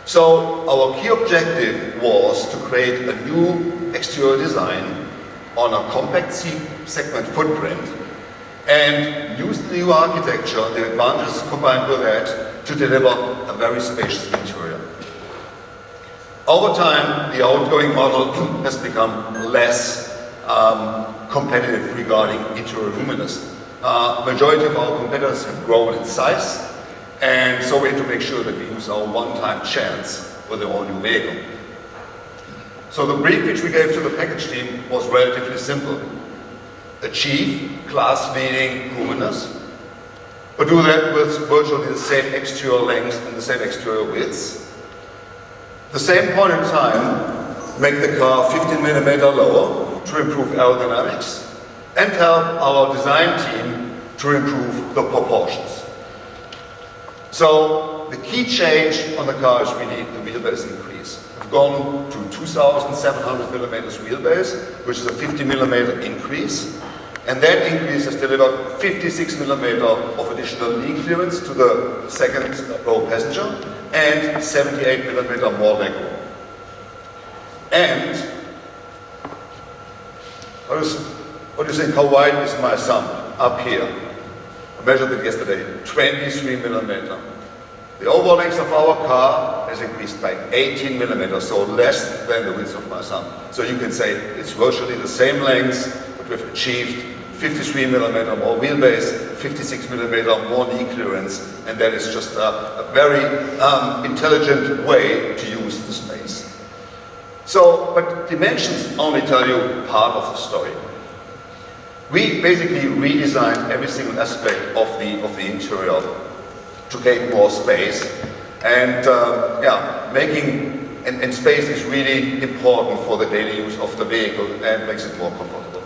So our key objective was to create a new exterior design on a compact C-segment footprint and use the new architecture, the advantages combined with that, to deliver a very spacious interior. Over time, the outgoing model has become less competitive regarding interior luminous. Majority of our competitors have grown in size, and so we had to make sure that we use our one-time chance with the all-new vehicle. So the brief which we gave to the package team was relatively simple. Achieve class-leading luminous, but do that with virtually the same exterior length and the same exterior widths. At the same point in time, make the car 15mm lower to improve aerodynamics and help our design team to improve the proportions. So the key change on the car is really the wheelbase increase. We've gone to 2,700mm wheelbase, which is a 50mm increase. And that increase has delivered 56mm of additional knee clearance to the second row passenger and 78mm more legroom. And what do you think, how wide is my sump up here? I measured it yesterday, 23mm. The overall length of our car has increased by 18mm, so less than the width of my sump. So you can say it's virtually the same length, but we've achieved 53mm more wheelbase, 56mm more knee clearance, and that is just a very intelligent way to use the space. So, but dimensions only tell you part of the story. We basically redesigned every single aspect of the interior to gain more space, and and space is really important for the daily use of the vehicle and makes it more comfortable.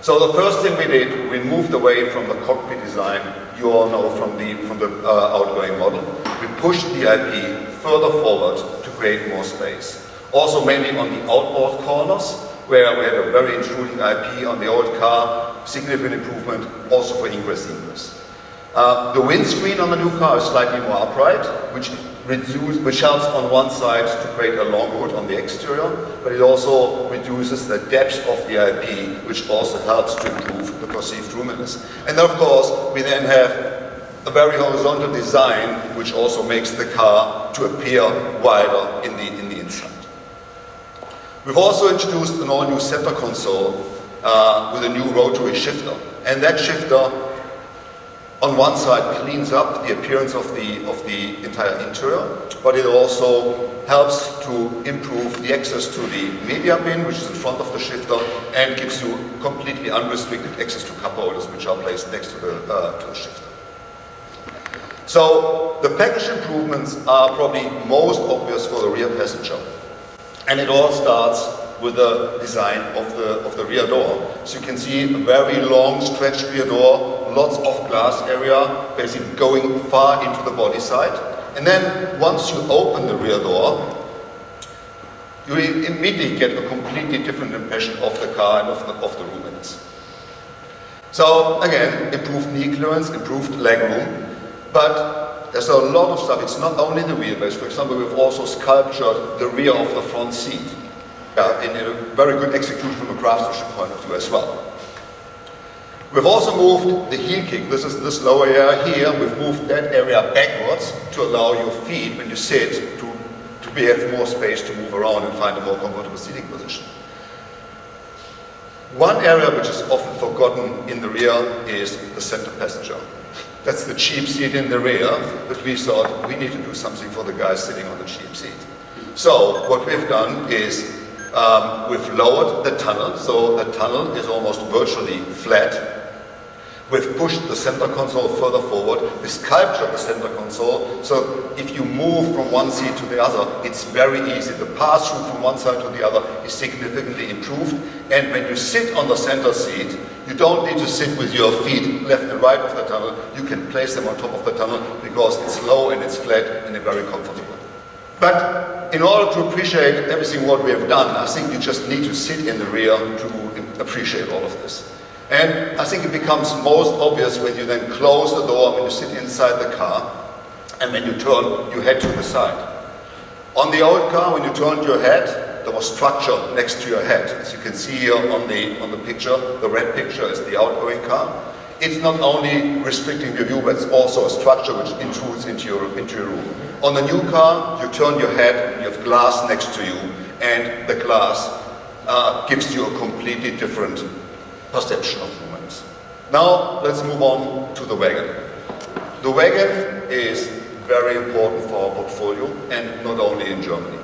So the first thing we did, we moved away from the cockpit design, you all know from the outgoing model. We pushed the IP further forward to create more space. Also mainly on the outboard corners, where we had a very intruding IP on the old car, significant improvement also for ingress-egress. The windscreen on the new car is slightly more upright, which helps on one side to create a long hood on the exterior, but it also reduces the depth of the IP, which also helps to improve the perceived roominess. And of course, we then have a very horizontal design, which also makes the car to appear wider in the inside. We've also introduced an all-new center console with a new rotary shifter, and that shifter on one side cleans up the appearance of the entire interior, but it also helps to improve the access to the media bin, which is in front of the shifter, and gives you completely unrestricted access to cup holders, which are placed next to the shifter. So the package improvements are probably most obvious for the rear passenger, and it all starts with the design of the rear door. So you can see a very long stretched rear door, lots of glass area, basically going far into the body side. And then once you open the rear door, you immediately get a completely different impression of the car and of the roominess. So again, improved knee clearance, improved legroom, but there's a lot of stuff. It's not only the wheelbase. For example, we've also sculptured the rear of the front seat. In a very good execution from a craftsmanship point of view as well. We've also moved the heel kick. This is this lower area here. We've moved that area backwards to allow your feet, when you sit, to have more space to move around and find a more comfortable seating position. One area which is often forgotten in the rear is the center passenger. That's the cheap seat in the rear, but we thought we need to do something for the guys sitting on the cheap seat. So what we've done is we've lowered the tunnel, so the tunnel is almost virtually flat. We've pushed the center console further forward. We sculptured the center console, so if you move from one seat to the other, it's very easy. The pass-through from one side to the other is significantly improved. And when you sit on the center seat, you don't need to sit with your feet left and right of the tunnel. You can place them on top of the tunnel because it's low and it's flat and it's very comfortable. But in order to appreciate everything what we have done, I think you just need to sit in the rear to appreciate all of this. And I think it becomes most obvious when you then close the door, when you sit inside the car, and when you turn, you head to the side. On the old car, when you turned your head, there was structure next to your head. As you can see here on the picture, the red picture is the outgoing car. It's not only restricting your view, but it's also a structure which intrudes into your room. On the new car, you turn your head, and you have glass next to you, and the glass gives you a completely different perception of movements. Now, let's move on to the wagon. The wagon is very important for our portfolio, and not only in Germany.